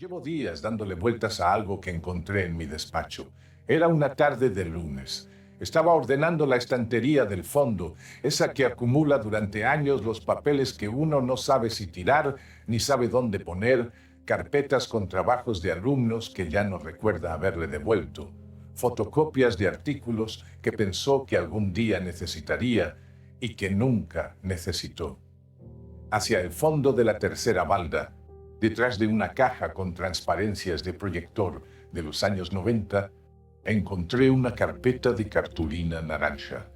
Llevo días dándole vueltas a algo que encontré en mi despacho. Era una tarde de lunes. Estaba ordenando la estantería del fondo, esa que acumula durante años los papeles que uno no sabe si tirar ni sabe dónde poner, carpetas con trabajos de alumnos que ya no recuerda haberle devuelto, fotocopias de artículos que pensó que algún día necesitaría y que nunca necesitó. Hacia el fondo de la tercera balda, detrás de una caja con transparencias de proyector de los años 90, encontré una carpeta de cartulina naranja.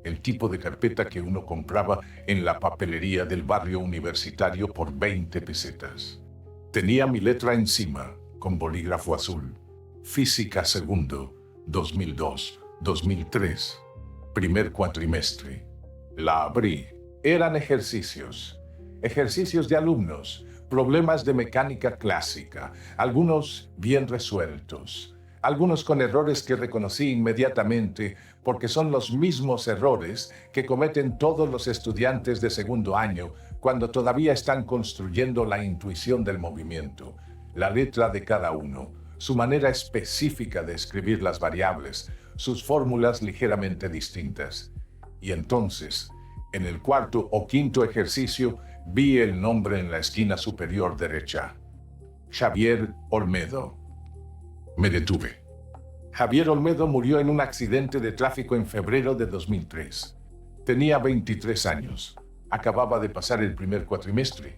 El tipo de carpeta que uno compraba en la papelería del barrio universitario por 20 pesetas. Tenía mi letra encima, con bolígrafo azul. Física segundo, 2002-2003. Primer cuatrimestre. La abrí. Eran ejercicios. Ejercicios de alumnos. Problemas de mecánica clásica, algunos bien resueltos, algunos con errores que reconocí inmediatamente porque son los mismos errores que cometen todos los estudiantes de segundo año cuando todavía están construyendo la intuición del movimiento, la letra de cada uno, su manera específica de escribir las variables, sus fórmulas ligeramente distintas. Y entonces, en el cuarto o quinto ejercicio, vi el nombre en la esquina superior derecha. Javier Olmedo. Me detuve. Javier Olmedo murió en un accidente de tráfico en febrero de 2003. Tenía 23 años. Acababa de pasar el primer cuatrimestre.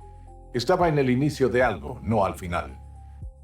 Estaba en el inicio de algo, no al final.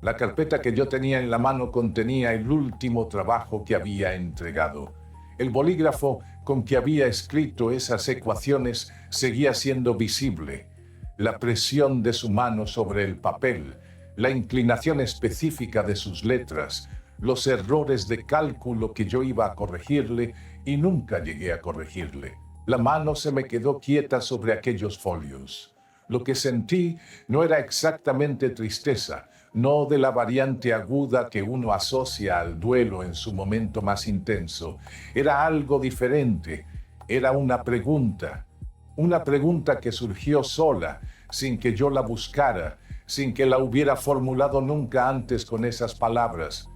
La carpeta que yo tenía en la mano contenía el último trabajo que había entregado. El bolígrafo con que había escrito esas ecuaciones seguía siendo visible. La presión de su mano sobre el papel, la inclinación específica de sus letras, los errores de cálculo que yo iba a corregirle y nunca llegué a corregirle. La mano se me quedó quieta sobre aquellos folios. Lo que sentí no era exactamente tristeza, no de la variante aguda que uno asocia al duelo en su momento más intenso. Era algo diferente, era una pregunta que surgió sola, sin que yo la buscara, sin que la hubiera formulado nunca antes con esas palabras.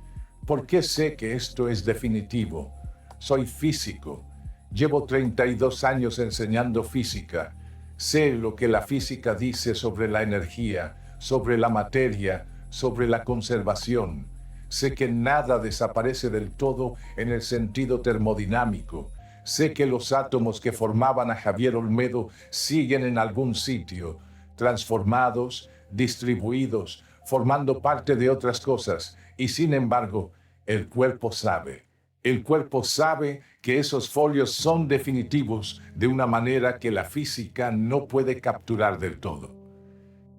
¿Por qué sé que esto es definitivo? Soy físico. Llevo 32 años enseñando física. Sé lo que la física dice sobre la energía, sobre la materia, sobre la conservación. Sé que nada desaparece del todo en el sentido termodinámico. Sé que los átomos que formaban a Javier Olmedo siguen en algún sitio, transformados, distribuidos, formando parte de otras cosas. Y sin embargo, el cuerpo sabe. El cuerpo sabe que esos folios son definitivos de una manera que la física no puede capturar del todo.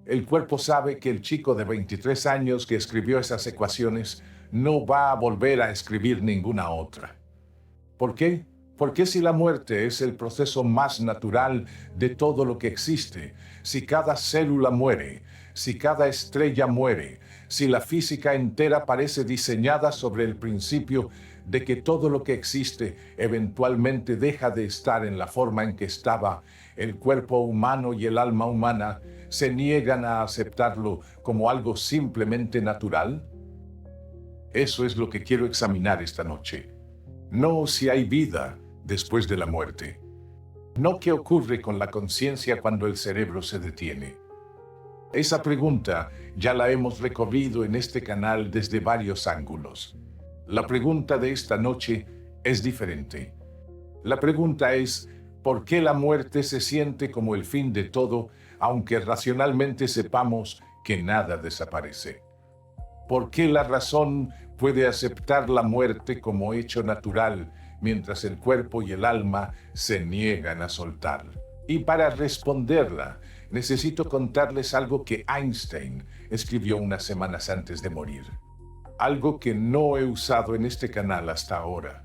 El cuerpo sabe que el chico de 23 años que escribió esas ecuaciones no va a volver a escribir ninguna otra. ¿Por qué? Porque si la muerte es el proceso más natural de todo lo que existe, si cada célula muere, si cada estrella muere, si la física entera parece diseñada sobre el principio de que todo lo que existe eventualmente deja de estar en la forma en que estaba, el cuerpo humano y el alma humana se niegan a aceptarlo como algo simplemente natural. Eso es lo que quiero examinar esta noche. No si hay vida después de la muerte. No qué ocurre con la conciencia cuando el cerebro se detiene. Esa pregunta ya la hemos recorrido en este canal desde varios ángulos. La pregunta de esta noche es diferente. La pregunta es, ¿por qué la muerte se siente como el fin de todo, aunque racionalmente sepamos que nada desaparece? ¿Por qué la razón puede aceptar la muerte como hecho natural, mientras el cuerpo y el alma se niegan a soltar? Y para responderla, necesito contarles algo que Einstein escribió unas semanas antes de morir. Algo que no he usado en este canal hasta ahora.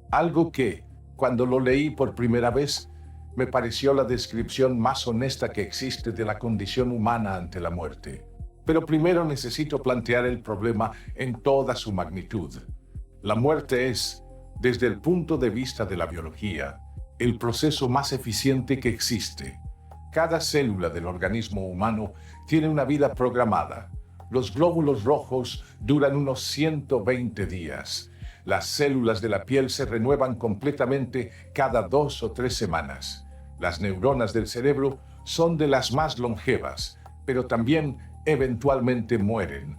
Algo que, cuando lo leí por primera vez, me pareció la descripción más honesta que existe de la condición humana ante la muerte. Pero primero necesito plantear el problema en toda su magnitud. La muerte es, desde el punto de vista de la biología, el proceso más eficiente que existe. Cada célula del organismo humano tiene una vida programada. los glóbulos rojos duran unos 120 días. Las células de la piel se renuevan completamente cada 2 o 3 semanas. Las neuronas del cerebro son de las más longevas, pero también eventualmente mueren.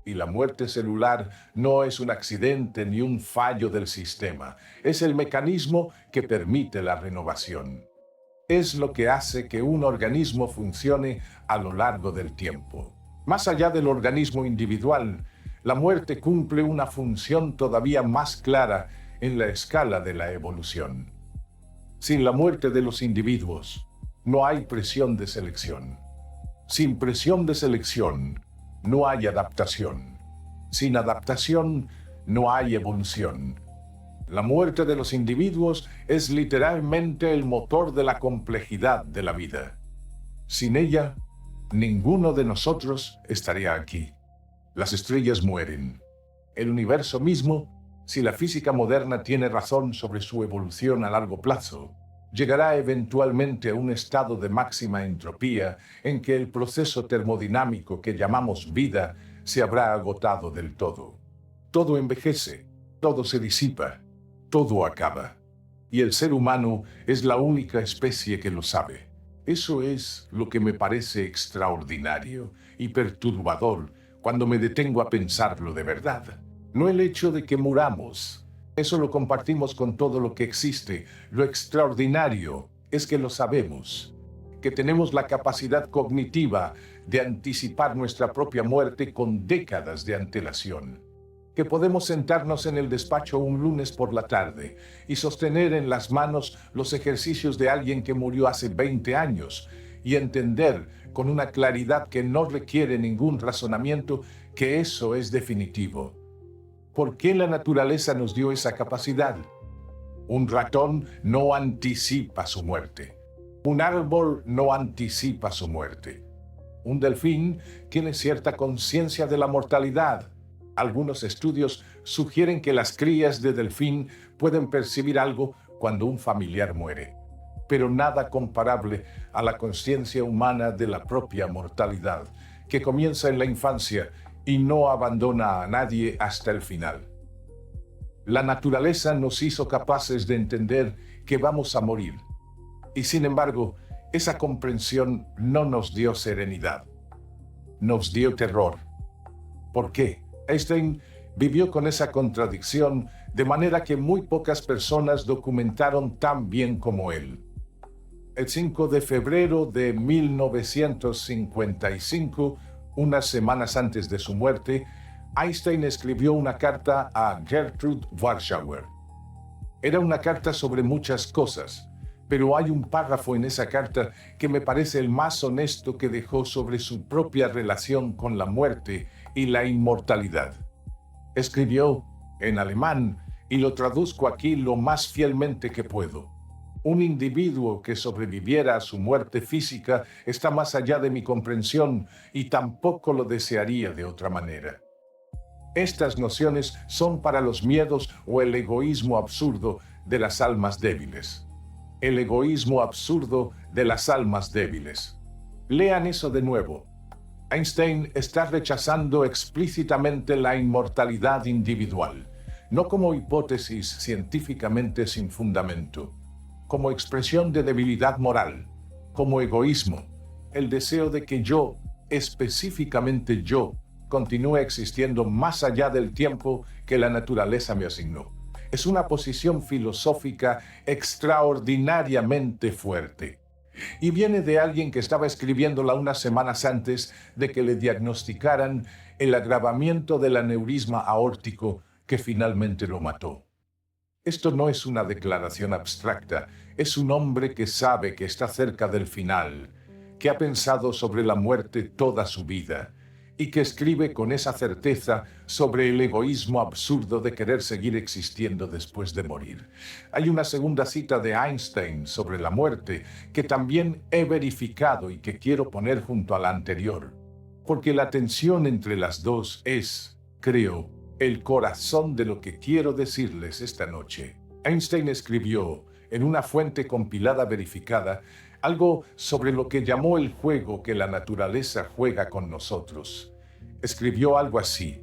Y la muerte celular no es un accidente ni un fallo del sistema, es el mecanismo que permite la renovación. Es lo que hace que un organismo funcione a lo largo del tiempo. Más allá del organismo individual, la muerte cumple una función todavía más clara en la escala de la evolución. Sin la muerte de los individuos, no hay presión de selección. Sin presión de selección, no hay adaptación. Sin adaptación, no hay evolución. La muerte de los individuos es literalmente el motor de la complejidad de la vida. Sin ella, ninguno de nosotros estaría aquí. Las estrellas mueren. El universo mismo, si la física moderna tiene razón sobre su evolución a largo plazo, llegará eventualmente a un estado de máxima entropía en que el proceso termodinámico que llamamos vida se habrá agotado del todo. Todo envejece, todo se disipa, todo acaba. Y el ser humano es la única especie que lo sabe. Eso es lo que me parece extraordinario y perturbador cuando me detengo a pensarlo de verdad. No el hecho de que muramos. Eso lo compartimos con todo lo que existe. Lo extraordinario es que lo sabemos, que tenemos la capacidad cognitiva de anticipar nuestra propia muerte con décadas de antelación, que podemos sentarnos en el despacho un lunes por la tarde y sostener en las manos los ejercicios de alguien que murió hace 20 años y entender con una claridad que no requiere ningún razonamiento que eso es definitivo. ¿Por qué la naturaleza nos dio esa capacidad? Un ratón no anticipa su muerte. Un árbol no anticipa su muerte. Un delfín tiene cierta conciencia de la mortalidad. Algunos estudios sugieren que las crías de delfín pueden percibir algo cuando un familiar muere, pero nada comparable a la conciencia humana de la propia mortalidad, que comienza en la infancia y no abandona a nadie hasta el final. La naturaleza nos hizo capaces de entender que vamos a morir, y sin embargo, esa comprensión no nos dio serenidad, nos dio terror. ¿Por qué? Einstein vivió con esa contradicción de manera que muy pocas personas documentaron tan bien como él. El 5 de febrero de 1955, unas semanas antes de su muerte, Einstein escribió una carta a Gertrude Warshauer. Era una carta sobre muchas cosas, pero hay un párrafo en esa carta que me parece el más honesto que dejó sobre su propia relación con la muerte y la inmortalidad. Escribió en alemán y lo traduzco aquí lo más fielmente que puedo. Un individuo que sobreviviera a su muerte física está más allá de mi comprensión y tampoco lo desearía de otra manera. Estas nociones son para los miedos o el egoísmo absurdo de las almas débiles. El egoísmo absurdo de las almas débiles. Lean eso de nuevo. Einstein está rechazando explícitamente la inmortalidad individual, no como hipótesis científicamente sin fundamento, como expresión de debilidad moral, como egoísmo, el deseo de que yo, específicamente yo, continúe existiendo más allá del tiempo que la naturaleza me asignó. Es una posición filosófica extraordinariamente fuerte. Y viene de alguien que estaba escribiéndola unas semanas antes de que le diagnosticaran el agravamiento del aneurisma aórtico que finalmente lo mató. Esto no es una declaración abstracta, es un hombre que sabe que está cerca del final, que ha pensado sobre la muerte toda su vida y que escribe con esa certeza sobre el egoísmo absurdo de querer seguir existiendo después de morir. Hay una segunda cita de Einstein sobre la muerte que también he verificado y que quiero poner junto a la anterior, porque la tensión entre las dos es, creo, el corazón de lo que quiero decirles esta noche. Einstein escribió, en una fuente compilada verificada, algo sobre lo que llamó el juego que la naturaleza juega con nosotros. Escribió algo así: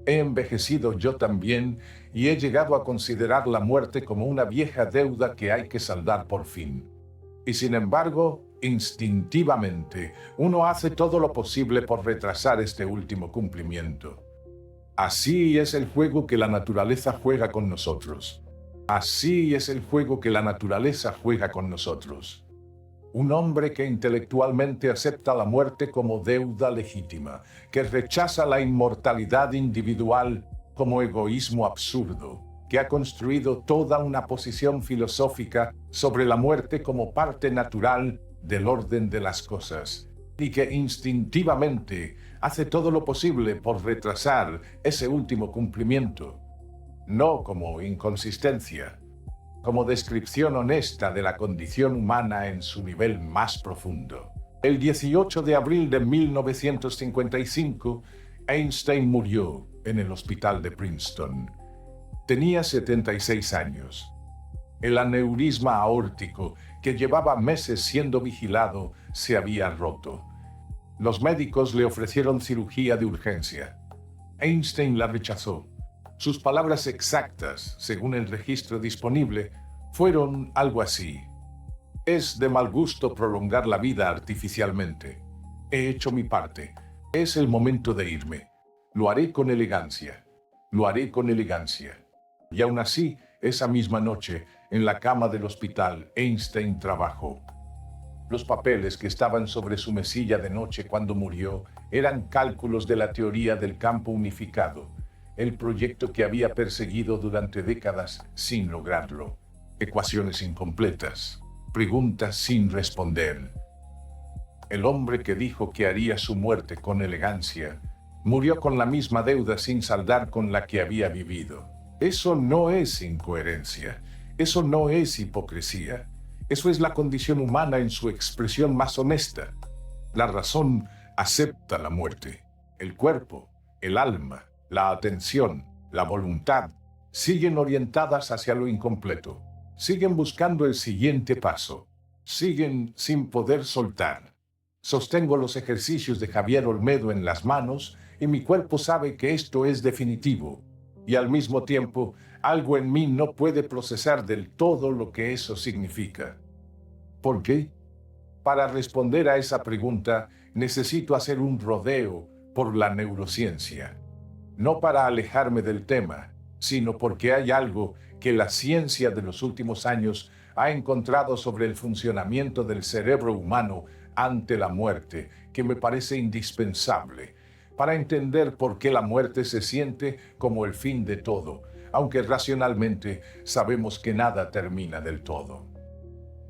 he envejecido yo también y he llegado a considerar la muerte como una vieja deuda que hay que saldar por fin. Y sin embargo, instintivamente, uno hace todo lo posible por retrasar este último cumplimiento. Así es el juego que la naturaleza juega con nosotros. Así es el juego que la naturaleza juega con nosotros. Un hombre que intelectualmente acepta la muerte como deuda legítima, que rechaza la inmortalidad individual como egoísmo absurdo, que ha construido toda una posición filosófica sobre la muerte como parte natural del orden de las cosas, y que instintivamente hace todo lo posible por retrasar ese último cumplimiento, no como inconsistencia, como descripción honesta de la condición humana en su nivel más profundo. El 18 de abril de 1955, Einstein murió en el hospital de Princeton. Tenía 76 años. El aneurisma aórtico, que llevaba meses siendo vigilado, se había roto. Los médicos le ofrecieron cirugía de urgencia. Einstein la rechazó. Sus palabras exactas, según el registro disponible, fueron algo así: es de mal gusto prolongar la vida artificialmente. He hecho mi parte. Es el momento de irme. Lo haré con elegancia. Lo haré con elegancia. Y aún así, esa misma noche, en la cama del hospital, Einstein trabajó. Los papeles que estaban sobre su mesilla de noche cuando murió eran cálculos de la teoría del campo unificado, el proyecto que había perseguido durante décadas sin lograrlo. Ecuaciones incompletas, preguntas sin responder. El hombre que dijo que haría su muerte con elegancia, murió con la misma deuda sin saldar con la que había vivido. Eso no es incoherencia, eso no es hipocresía, eso es la condición humana en su expresión más honesta. La razón acepta la muerte. El cuerpo, el alma, la atención, la voluntad, siguen orientadas hacia lo incompleto. Siguen buscando el siguiente paso. Siguen sin poder soltar. Sostengo los ejercicios de Javier Olmedo en las manos y mi cuerpo sabe que esto es definitivo. Y al mismo tiempo, algo en mí no puede procesar del todo lo que eso significa. ¿Por qué? Para responder a esa pregunta, necesito hacer un rodeo por la neurociencia. No para alejarme del tema, sino porque hay algo que la ciencia de los últimos años ha encontrado sobre el funcionamiento del cerebro humano ante la muerte, que me parece indispensable para entender por qué la muerte se siente como el fin de todo, aunque racionalmente sabemos que nada termina del todo.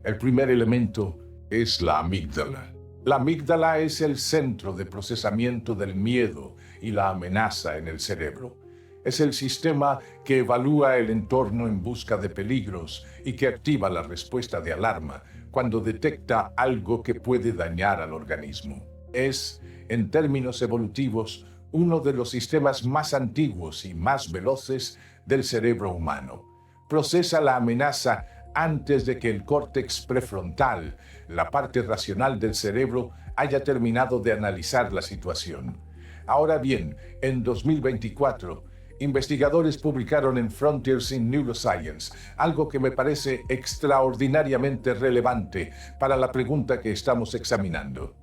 El primer elemento es la amígdala. La amígdala es el centro de procesamiento del miedo y la amenaza en el cerebro. Es el sistema que evalúa el entorno en busca de peligros y que activa la respuesta de alarma cuando detecta algo que puede dañar al organismo. Es, en términos evolutivos, uno de los sistemas más antiguos y más veloces del cerebro humano. Procesa la amenaza antes de que el córtex prefrontal, la parte racional del cerebro, haya terminado de analizar la situación. Ahora bien, en 2024, investigadores publicaron en Frontiers in Neuroscience algo que me parece extraordinariamente relevante para la pregunta que estamos examinando.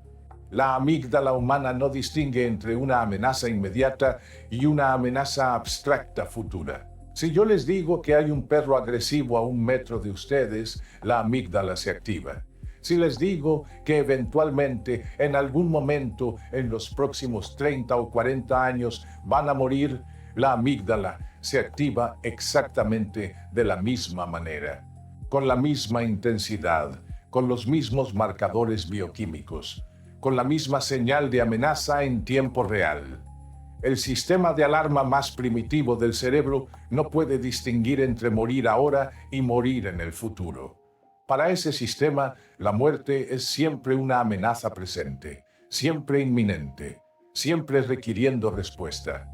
La amígdala humana no distingue entre una amenaza inmediata y una amenaza abstracta futura. Si yo les digo que hay un perro agresivo a 1 metro de ustedes, la amígdala se activa. Si les digo que eventualmente, en algún momento, en los próximos 30 o 40 años, van a morir, la amígdala se activa exactamente de la misma manera, con la misma intensidad, con los mismos marcadores bioquímicos, con la misma señal de amenaza en tiempo real. El sistema de alarma más primitivo del cerebro no puede distinguir entre morir ahora y morir en el futuro. Para ese sistema, la muerte es siempre una amenaza presente, siempre inminente, siempre requiriendo respuesta.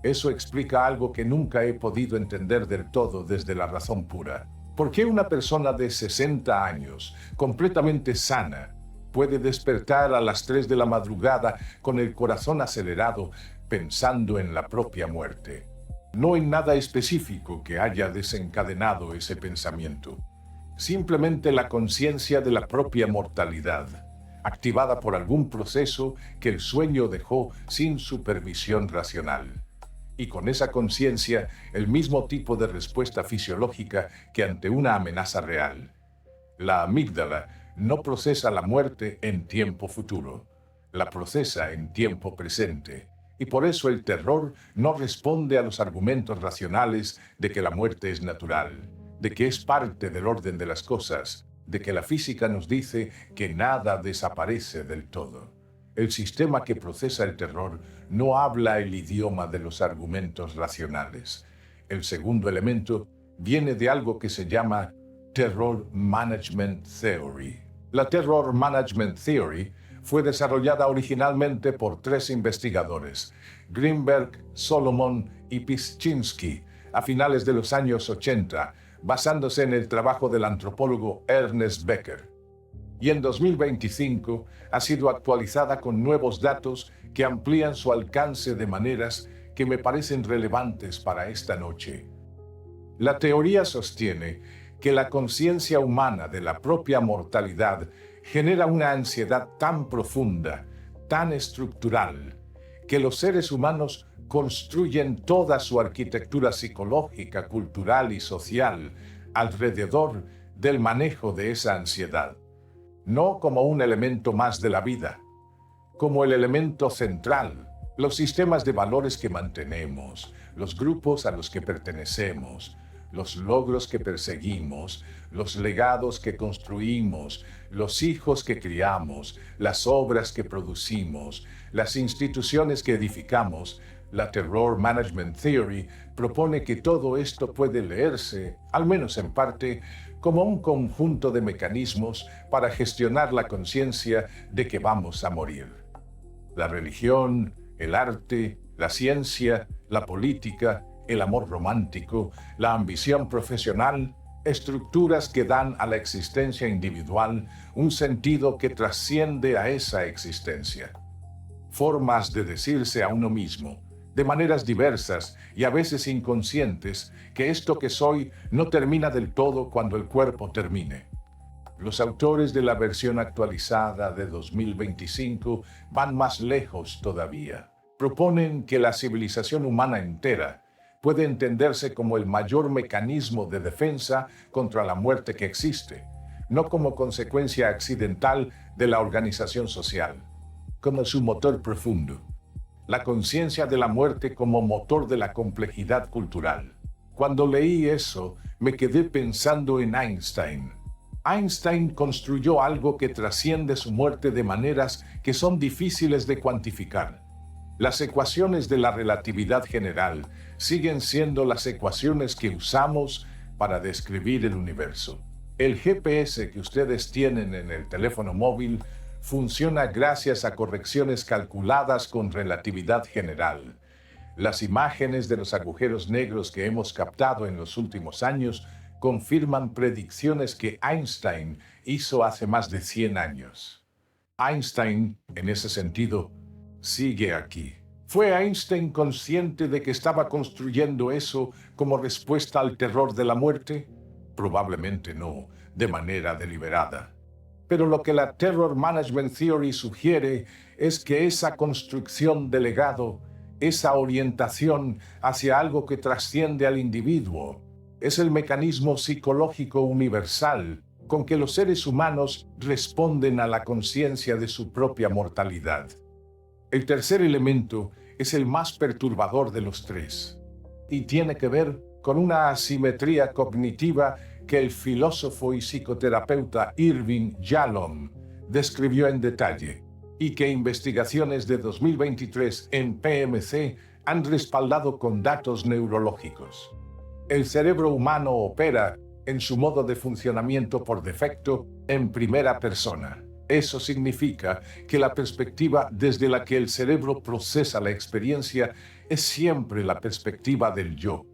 Eso explica algo que nunca he podido entender del todo desde la razón pura. ¿Por qué una persona de 60 años, completamente sana, puede despertar a las 3 de la madrugada con el corazón acelerado pensando en la propia muerte. No hay nada específico que haya desencadenado ese pensamiento. Simplemente la conciencia de la propia mortalidad, activada por algún proceso que el sueño dejó sin supervisión racional. Y con esa conciencia, el mismo tipo de respuesta fisiológica que ante una amenaza real. La amígdala no procesa la muerte en tiempo futuro, la procesa en tiempo presente. Y por eso el terror no responde a los argumentos racionales de que la muerte es natural, de que es parte del orden de las cosas, de que la física nos dice que nada desaparece del todo. El sistema que procesa el terror no habla el idioma de los argumentos racionales. El segundo elemento viene de algo que se llama Terror Management Theory. La Terror Management Theory fue desarrollada originalmente por 3 investigadores, Greenberg, Solomon y Pischinsky, a finales de los años 80, basándose en el trabajo del antropólogo Ernest Becker. Y en 2025 ha sido actualizada con nuevos datos que amplían su alcance de maneras que me parecen relevantes para esta noche. La teoría sostiene que la conciencia humana de la propia mortalidad genera una ansiedad tan profunda, tan estructural, que los seres humanos construyen toda su arquitectura psicológica, cultural y social alrededor del manejo de esa ansiedad. No como un elemento más de la vida, como el elemento central, los sistemas de valores que mantenemos, los grupos a los que pertenecemos, los logros que perseguimos, los legados que construimos, los hijos que criamos, las obras que producimos, las instituciones que edificamos. La Terror Management Theory propone que todo esto puede leerse, al menos en parte, como un conjunto de mecanismos para gestionar la conciencia de que vamos a morir. La religión, el arte, la ciencia, la política, el amor romántico, la ambición profesional, estructuras que dan a la existencia individual un sentido que trasciende a esa existencia. Formas de decirse a uno mismo, de maneras diversas y a veces inconscientes, que esto que soy no termina del todo cuando el cuerpo termine. Los autores de la versión actualizada de 2025 van más lejos todavía. Proponen que la civilización humana entera puede entenderse como el mayor mecanismo de defensa contra la muerte que existe, no como consecuencia accidental de la organización social, como su motor profundo. La conciencia de la muerte como motor de la complejidad cultural. Cuando leí eso, me quedé pensando en Einstein. Einstein construyó algo que trasciende su muerte de maneras que son difíciles de cuantificar. Las ecuaciones de la relatividad general siguen siendo las ecuaciones que usamos para describir el universo. El GPS que ustedes tienen en el teléfono móvil funciona gracias a correcciones calculadas con relatividad general. Las imágenes de los agujeros negros que hemos captado en los últimos años confirman predicciones que Einstein hizo hace más de 100 años. Einstein, en ese sentido, sigue aquí. ¿Fue Einstein consciente de que estaba construyendo eso como respuesta al terror de la muerte? Probablemente no, de manera deliberada. Pero lo que la Terror Management Theory sugiere es que esa construcción de legado, esa orientación hacia algo que trasciende al individuo, es el mecanismo psicológico universal con que los seres humanos responden a la conciencia de su propia mortalidad. El tercer elemento es el más perturbador de los 3 y tiene que ver con una asimetría cognitiva que el filósofo y psicoterapeuta Irving Yalom describió en detalle y que investigaciones de 2023 en PMC han respaldado con datos neurológicos. El cerebro humano opera en su modo de funcionamiento por defecto en primera persona. Eso significa que la perspectiva desde la que el cerebro procesa la experiencia es siempre la perspectiva del yo.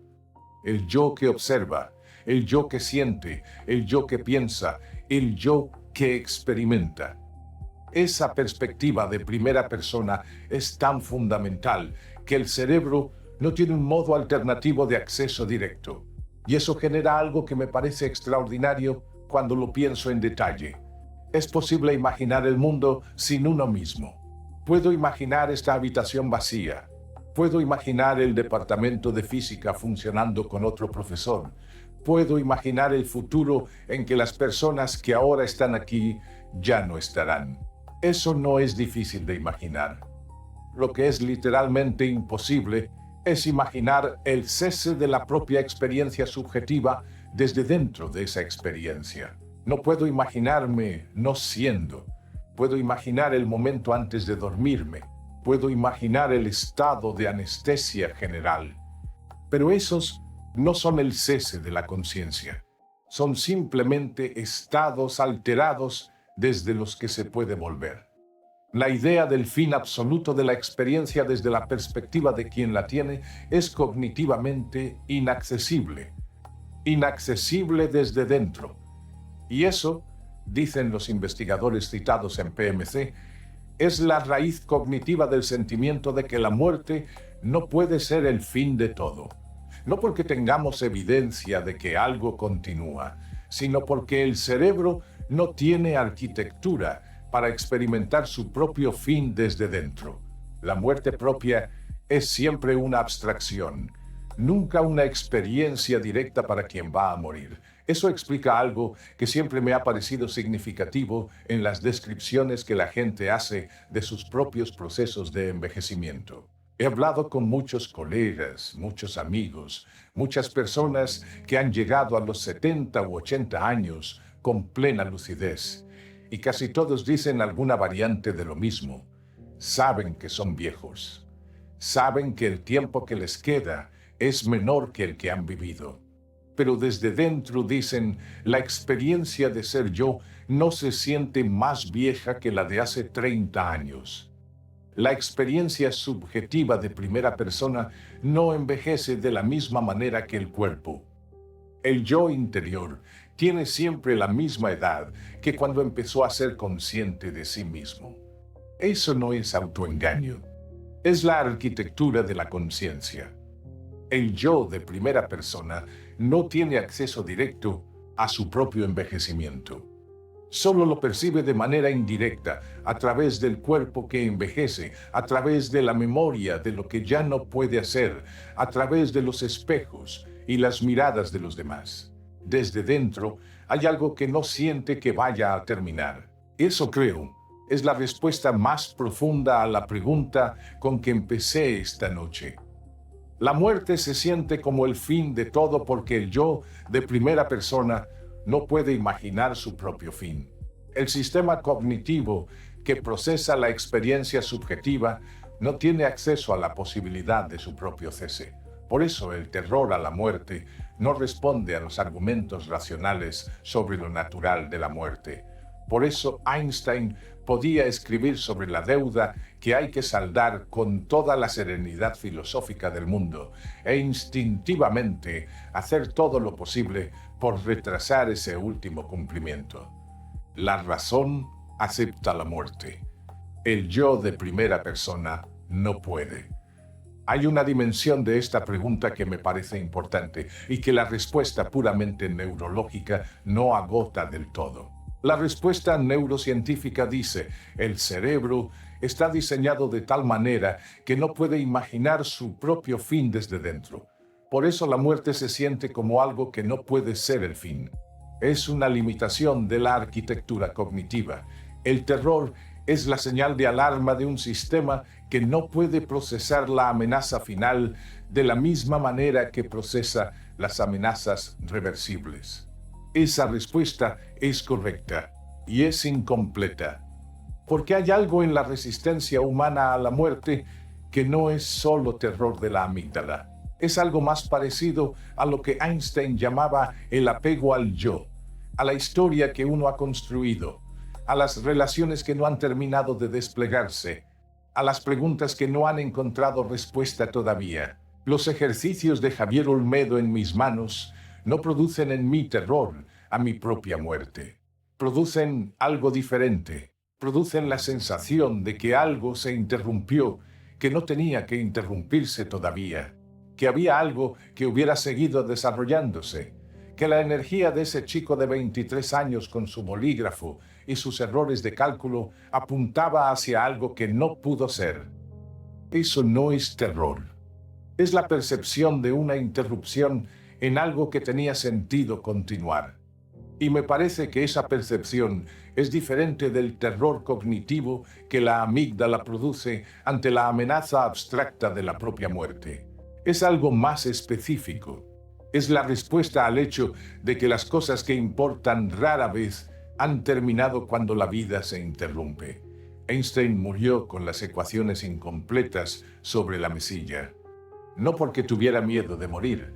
El yo que observa, el yo que siente, el yo que piensa, el yo que experimenta. Esa perspectiva de primera persona es tan fundamental que el cerebro no tiene un modo alternativo de acceso directo. Y eso genera algo que me parece extraordinario cuando lo pienso en detalle. Es posible imaginar el mundo sin uno mismo. Puedo imaginar esta habitación vacía. Puedo imaginar el departamento de física funcionando con otro profesor. Puedo imaginar el futuro en que las personas que ahora están aquí ya no estarán. Eso no es difícil de imaginar. Lo que es literalmente imposible es imaginar el cese de la propia experiencia subjetiva desde dentro de esa experiencia. No puedo imaginarme no siendo. Puedo imaginar el momento antes de dormirme. Puedo imaginar el estado de anestesia general. Pero esos no son el cese de la conciencia. Son simplemente estados alterados desde los que se puede volver. La idea del fin absoluto de la experiencia desde la perspectiva de quien la tiene es cognitivamente inaccesible. Inaccesible desde dentro. Y eso, dicen los investigadores citados en PMC, es la raíz cognitiva del sentimiento de que la muerte no puede ser el fin de todo. No porque tengamos evidencia de que algo continúa, sino porque el cerebro no tiene arquitectura para experimentar su propio fin desde dentro. La muerte propia es siempre una abstracción, nunca una experiencia directa para quien va a morir. Eso explica algo que siempre me ha parecido significativo en las descripciones que la gente hace de sus propios procesos de envejecimiento. He hablado con muchos colegas, muchos amigos, muchas personas que han llegado a los 70 u 80 años con plena lucidez, y casi todos dicen alguna variante de lo mismo. Saben que son viejos. Saben que el tiempo que les queda es menor que el que han vivido. Pero desde dentro dicen, la experiencia de ser yo no se siente más vieja que la de hace 30 años. La experiencia subjetiva de primera persona no envejece de la misma manera que el cuerpo. El yo interior tiene siempre la misma edad que cuando empezó a ser consciente de sí mismo. Eso no es autoengaño. Es la arquitectura de la conciencia. El yo de primera persona no tiene acceso directo a su propio envejecimiento. Solo lo percibe de manera indirecta, a través del cuerpo que envejece, a través de la memoria de lo que ya no puede hacer, a través de los espejos y las miradas de los demás. Desde dentro hay algo que no siente que vaya a terminar. Eso, creo, es la respuesta más profunda a la pregunta con que empecé esta noche. La muerte se siente como el fin de todo porque el yo de primera persona no puede imaginar su propio fin. El sistema cognitivo que procesa la experiencia subjetiva no tiene acceso a la posibilidad de su propio cese. Por eso el terror a la muerte no responde a los argumentos racionales sobre lo natural de la muerte. Por eso Einstein podía escribir sobre la deuda que hay que saldar con toda la serenidad filosófica del mundo e instintivamente hacer todo lo posible por retrasar ese último cumplimiento. La razón acepta la muerte. El yo de primera persona no puede. Hay una dimensión de esta pregunta que me parece importante y que la respuesta puramente neurológica no agota del todo. La respuesta neurocientífica dice, el cerebro está diseñado de tal manera que no puede imaginar su propio fin desde dentro. Por eso la muerte se siente como algo que no puede ser el fin. Es una limitación de la arquitectura cognitiva. El terror es la señal de alarma de un sistema que no puede procesar la amenaza final de la misma manera que procesa las amenazas reversibles. Esa respuesta es correcta y es incompleta, porque hay algo en la resistencia humana a la muerte que no es solo terror de la amígdala. Es algo más parecido a lo que Einstein llamaba el apego al yo, a la historia que uno ha construido, a las relaciones que no han terminado de desplegarse, a las preguntas que no han encontrado respuesta todavía. Los ejercicios de Javier Olmedo en mis manos no producen en mí terror a mi propia muerte. Producen algo diferente. producen la sensación de que algo se interrumpió, que no tenía que interrumpirse todavía, que había algo que hubiera seguido desarrollándose, que la energía de ese chico de 23 años con su bolígrafo y sus errores de cálculo apuntaba hacia algo que no pudo ser. Eso no es terror. Es la percepción de una interrupción en algo que tenía sentido continuar. Y me parece que esa percepción es diferente del terror cognitivo que la amígdala produce ante la amenaza abstracta de la propia muerte. Es algo más específico. Es la respuesta al hecho de que las cosas que importan rara vez han terminado cuando la vida se interrumpe. Einstein murió con las ecuaciones incompletas sobre la mesilla. No porque tuviera miedo de morir,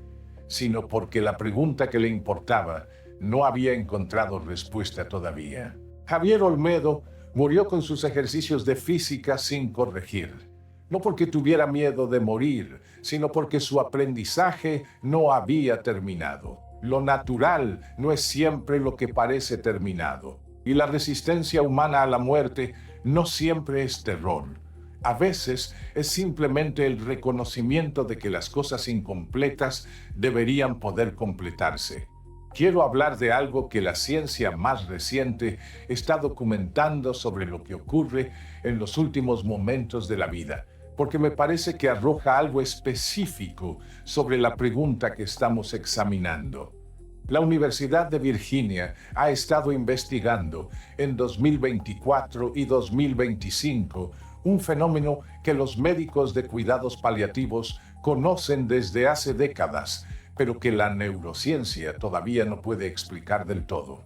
sino porque la pregunta que le importaba no había encontrado respuesta todavía. Javier Olmedo murió con sus ejercicios de física sin corregir. No porque tuviera miedo de morir, sino porque su aprendizaje no había terminado. Lo natural no es siempre lo que parece terminado. Y la resistencia humana a la muerte no siempre es terror. A veces es simplemente el reconocimiento de que las cosas incompletas deberían poder completarse. Quiero hablar de algo que la ciencia más reciente está documentando sobre lo que ocurre en los últimos momentos de la vida, porque me parece que arroja algo específico sobre la pregunta que estamos examinando. La Universidad de Virginia ha estado investigando en 2024 y 2025 un fenómeno que los médicos de cuidados paliativos conocen desde hace décadas, pero que la neurociencia todavía no puede explicar del todo.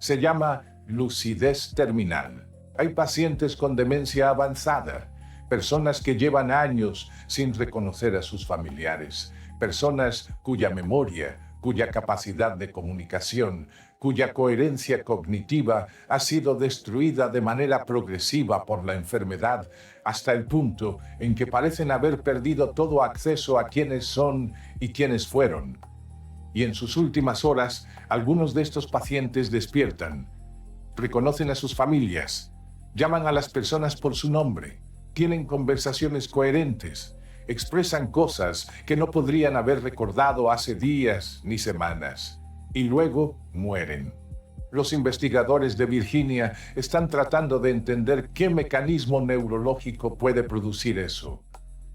Se llama lucidez terminal. Hay pacientes con demencia avanzada, personas que llevan años sin reconocer a sus familiares, personas cuya memoria, cuya capacidad de comunicación, cuya coherencia cognitiva ha sido destruida de manera progresiva por la enfermedad hasta el punto en que parecen haber perdido todo acceso a quiénes son y quiénes fueron. Y en sus últimas horas, algunos de estos pacientes despiertan, reconocen a sus familias, llaman a las personas por su nombre, tienen conversaciones coherentes, expresan cosas que no podrían haber recordado hace días ni semanas, y luego mueren. Los investigadores de Virginia están tratando de entender qué mecanismo neurológico puede producir eso.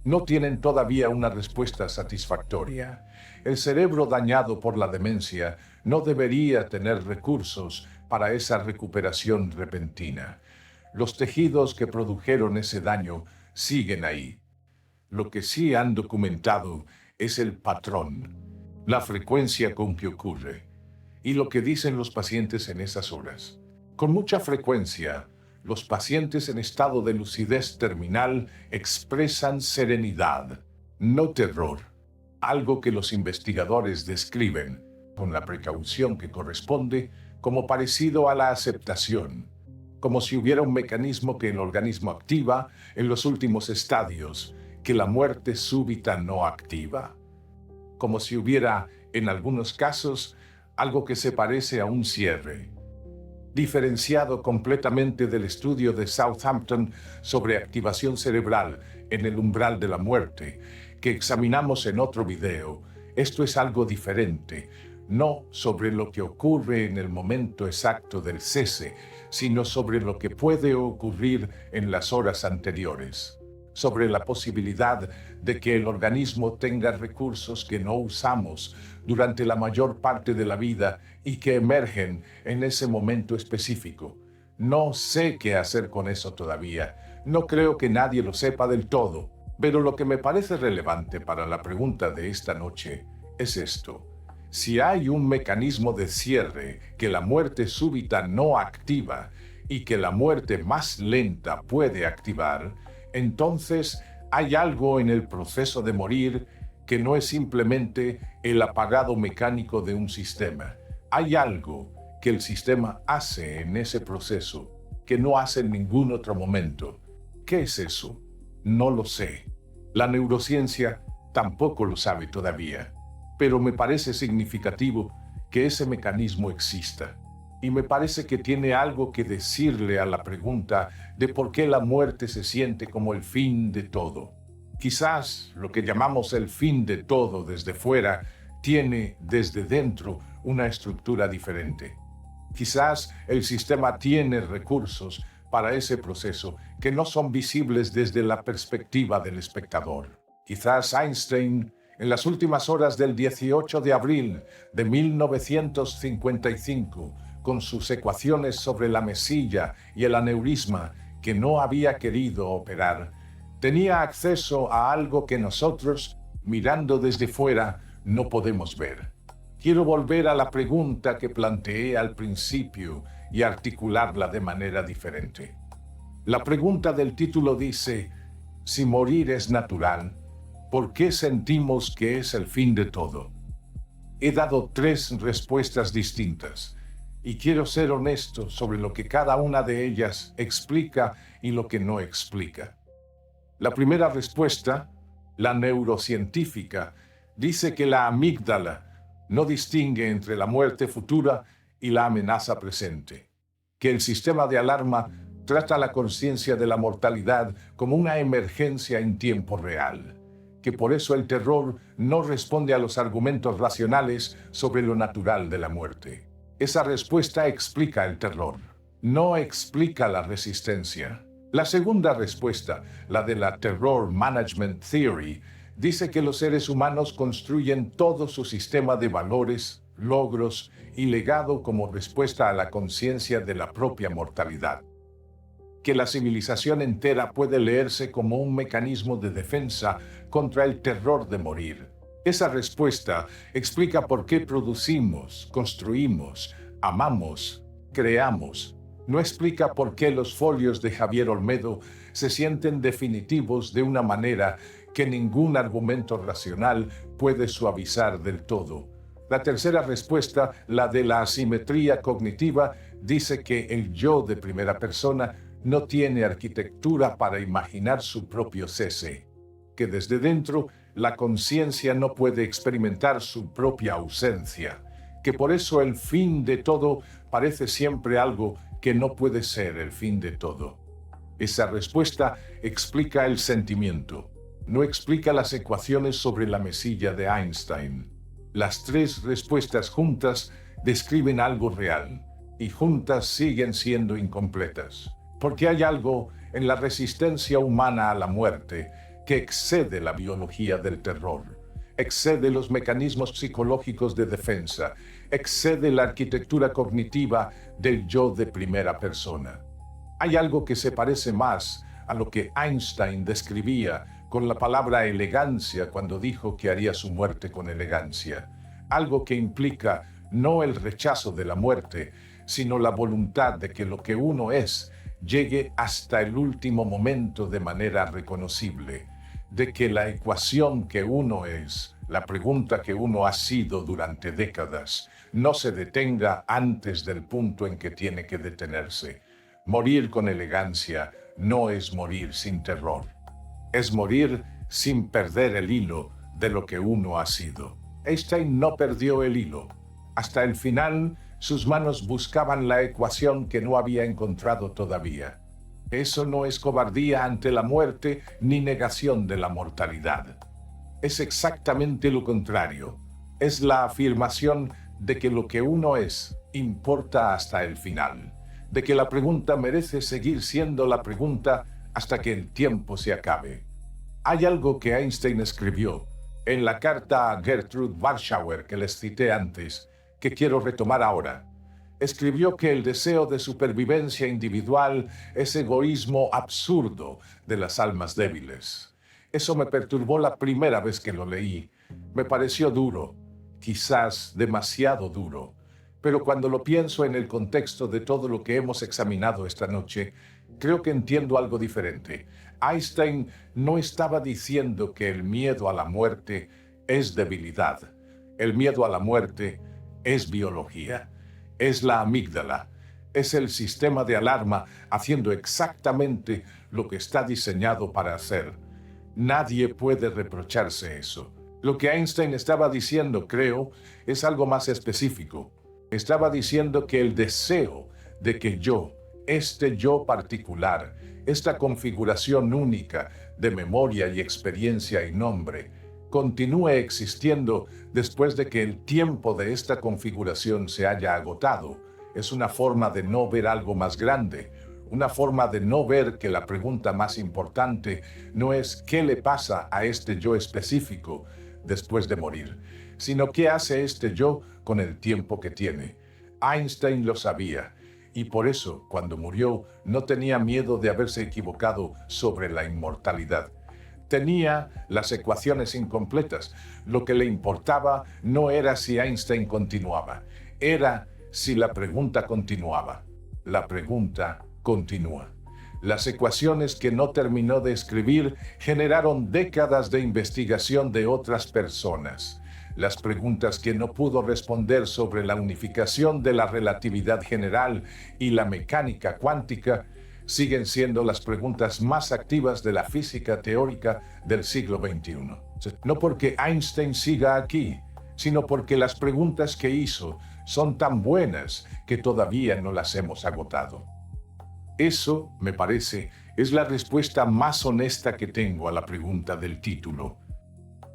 No tienen todavía una respuesta satisfactoria. El cerebro dañado por la demencia no debería tener recursos para esa recuperación repentina. Los tejidos que produjeron ese daño siguen ahí. Lo que sí han documentado es el patrón, la frecuencia con que ocurre, y lo que dicen los pacientes en esas horas. Con mucha frecuencia, los pacientes en estado de lucidez terminal expresan serenidad, no terror, algo que los investigadores describen, con la precaución que corresponde, como parecido a la aceptación, como si hubiera un mecanismo que el organismo activa en los últimos estadios, que la muerte súbita no activa, como si hubiera, en algunos casos, algo que se parece a un cierre, diferenciado completamente del estudio de Southampton sobre activación cerebral en el umbral de la muerte, que examinamos en otro video. Esto es algo diferente, no sobre lo que ocurre en el momento exacto del cese, sino sobre lo que puede ocurrir en las horas anteriores, sobre la posibilidad de que el organismo tenga recursos que no usamos durante la mayor parte de la vida y que emergen en ese momento específico. No sé qué hacer con eso todavía. No creo que nadie lo sepa del todo, pero lo que me parece relevante para la pregunta de esta noche es esto. Si hay un mecanismo de cierre que la muerte súbita no activa y que la muerte más lenta puede activar, entonces hay algo en el proceso de morir que no es simplemente el apagado mecánico de un sistema. Hay algo que el sistema hace en ese proceso que no hace en ningún otro momento. ¿Qué es eso? No lo sé. La neurociencia tampoco lo sabe todavía, pero me parece significativo que ese mecanismo exista. y me parece que tiene algo que decirle a la pregunta de por qué la muerte se siente como el fin de todo. Quizás lo que llamamos el fin de todo desde fuera tiene desde dentro una estructura diferente. Quizás el sistema tiene recursos para ese proceso que no son visibles desde la perspectiva del espectador. Quizás Einstein, en las últimas horas del 18 de abril de 1955, con sus ecuaciones sobre la mesilla y el aneurisma que no había querido operar, tenía acceso a algo que nosotros, mirando desde fuera, no podemos ver. Quiero volver a la pregunta que planteé al principio y articularla de manera diferente. La pregunta del título dice: si morir es natural, ¿por qué sentimos que es el fin de todo? He dado 3 respuestas distintas y quiero ser honesto sobre lo que cada una de ellas explica y lo que no explica. La primera respuesta, la neurocientífica, dice que la amígdala no distingue entre la muerte futura y la amenaza presente, que el sistema de alarma trata la conciencia de la mortalidad como una emergencia en tiempo real, que por eso el terror no responde a los argumentos racionales sobre lo natural de la muerte. Esa respuesta explica el terror, no explica la resistencia. La segunda respuesta, la de la Terror Management Theory, dice que los seres humanos construyen todo su sistema de valores, logros y legado como respuesta a la conciencia de la propia mortalidad. Que la civilización entera puede leerse como un mecanismo de defensa contra el terror de morir. Esa respuesta explica por qué producimos, construimos, amamos, creamos. No explica por qué los folios de Javier Olmedo se sienten definitivos de una manera que ningún argumento racional puede suavizar del todo. La tercera respuesta, la de la asimetría cognitiva, dice que el yo de primera persona no tiene arquitectura para imaginar su propio cese, que desde dentro la conciencia no puede experimentar su propia ausencia, que por eso el fin de todo parece siempre algo que no puede ser el fin de todo. Esa respuesta explica el sentimiento, no explica las ecuaciones sobre la mesilla de Einstein. Las 3 respuestas juntas describen algo real y juntas siguen siendo incompletas, porque hay algo en la resistencia humana a la muerte que excede la biología del terror, excede los mecanismos psicológicos de defensa, excede la arquitectura cognitiva del yo de primera persona. Hay algo que se parece más a lo que Einstein describía con la palabra elegancia cuando dijo que haría su muerte con elegancia. Algo que implica no el rechazo de la muerte, sino la voluntad de que lo que uno es llegue hasta el último momento de manera reconocible, de que la ecuación que uno es, la pregunta que uno ha sido durante décadas, no se detenga antes del punto en que tiene que detenerse. Morir con elegancia no es morir sin terror. Es morir sin perder el hilo de lo que uno ha sido. Einstein no perdió el hilo. Hasta el final, sus manos buscaban la ecuación que no había encontrado todavía. Eso no es cobardía ante la muerte ni negación de la mortalidad. Es exactamente lo contrario. Es la afirmación de que lo que uno es importa hasta el final, de que la pregunta merece seguir siendo la pregunta hasta que el tiempo se acabe. Hay algo que Einstein escribió en la carta a Gertrude Warshauer que les cité antes, que quiero retomar ahora. Escribió que el deseo de supervivencia individual es egoísmo absurdo de las almas débiles. Eso me perturbó la primera vez que lo leí. Me pareció duro, quizás demasiado duro. Pero cuando lo pienso en el contexto de todo lo que hemos examinado esta noche, creo que entiendo algo diferente. Einstein no estaba diciendo que el miedo a la muerte es debilidad. El miedo a la muerte es biología. Es la amígdala. Es el sistema de alarma haciendo exactamente lo que está diseñado para hacer. Nadie puede reprocharse eso. Lo que Einstein estaba diciendo, creo, es algo más específico. Estaba diciendo que el deseo de que yo, este yo particular, esta configuración única de memoria y experiencia y nombre, continúe existiendo después de que el tiempo de esta configuración se haya agotado, es una forma de no ver algo más grande, una forma de no ver que la pregunta más importante no es qué le pasa a este yo específico después de morir, sino qué hace este yo con el tiempo que tiene. Einstein lo sabía, y por eso, cuando murió, no tenía miedo de haberse equivocado sobre la inmortalidad. Tenía las ecuaciones incompletas. Lo que le importaba no era si Einstein continuaba, era si la pregunta continuaba. La pregunta continúa. Las ecuaciones que no terminó de escribir generaron décadas de investigación de otras personas. Las preguntas que no pudo responder sobre la unificación de la relatividad general y la mecánica cuántica siguen siendo las preguntas más activas de la física teórica del siglo XXI. No porque Einstein siga aquí, sino porque las preguntas que hizo son tan buenas que todavía no las hemos agotado. Eso, me parece, es la respuesta más honesta que tengo a la pregunta del título.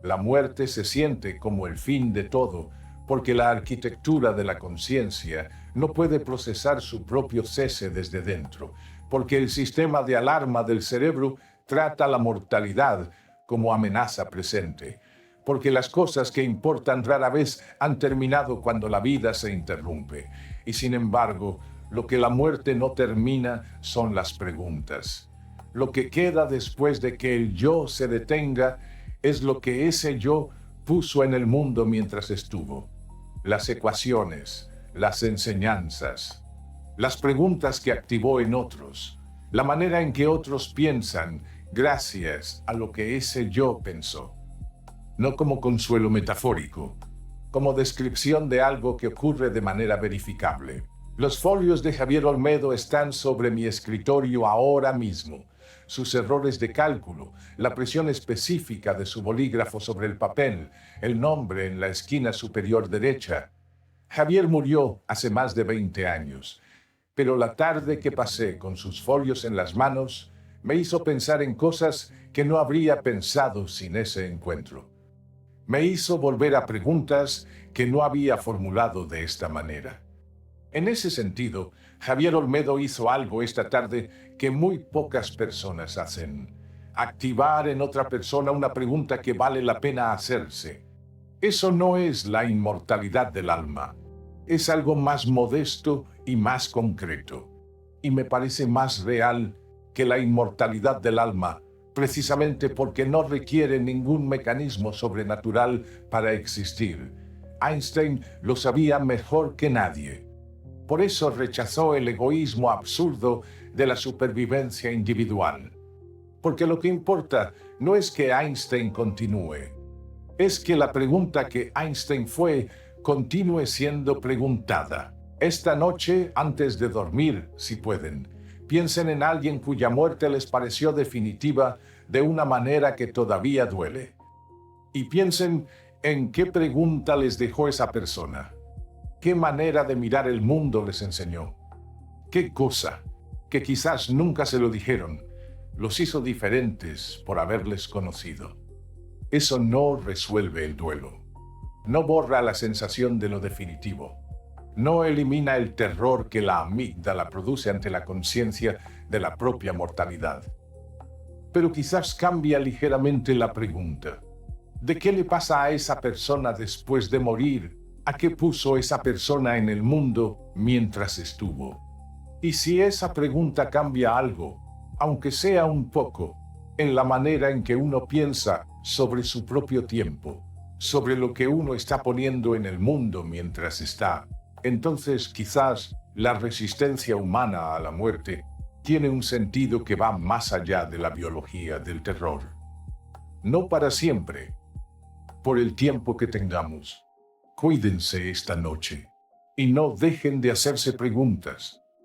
La muerte se siente como el fin de todo, porque la arquitectura de la conciencia no puede procesar su propio cese desde dentro, porque el sistema de alarma del cerebro trata la mortalidad como amenaza presente, porque las cosas que importan rara vez han terminado cuando la vida se interrumpe, y sin embargo, lo que la muerte no termina son las preguntas. Lo que queda después de que el yo se detenga es lo que ese yo puso en el mundo mientras estuvo. Las ecuaciones, las enseñanzas, las preguntas que activó en otros, la manera en que otros piensan gracias a lo que ese yo pensó. No como consuelo metafórico, como descripción de algo que ocurre de manera verificable. Los folios de Javier Olmedo están sobre mi escritorio ahora mismo. Sus errores de cálculo, la presión específica de su bolígrafo sobre el papel, el nombre en la esquina superior derecha. Javier murió hace más de 20 años, pero la tarde que pasé con sus folios en las manos me hizo pensar en cosas que no habría pensado sin ese encuentro. Me hizo volver a preguntas que no había formulado de esta manera. En ese sentido, Javier Olmedo hizo algo esta tarde que muy pocas personas hacen: activar en otra persona una pregunta que vale la pena hacerse. Eso no es la inmortalidad del alma. Es algo más modesto y más concreto. Y me parece más real que la inmortalidad del alma, precisamente porque no requiere ningún mecanismo sobrenatural para existir. Einstein lo sabía mejor que nadie. Por eso rechazó el egoísmo absurdo de la supervivencia individual. Porque lo que importa no es que Einstein continúe, es que la pregunta que Einstein fue continúe siendo preguntada. Esta noche, antes de dormir, si pueden, piensen en alguien cuya muerte les pareció definitiva de una manera que todavía duele. Y piensen en qué pregunta les dejó esa persona. ¿Qué manera de mirar el mundo les enseñó? ¿Qué cosa, que quizás nunca se lo dijeron, los hizo diferentes por haberles conocido? Eso no resuelve el duelo. No borra la sensación de lo definitivo. No elimina el terror que la amígdala produce ante la conciencia de la propia mortalidad. Pero quizás cambia ligeramente la pregunta. ¿De qué le pasa a esa persona después de morir? ¿A qué puso esa persona en el mundo mientras estuvo? Y si esa pregunta cambia algo, aunque sea un poco, en la manera en que uno piensa sobre su propio tiempo, sobre lo que uno está poniendo en el mundo mientras está, entonces quizás la resistencia humana a la muerte tiene un sentido que va más allá de la biología del terror. No para siempre, por el tiempo que tengamos. Cuídense esta noche y no dejen de hacerse preguntas.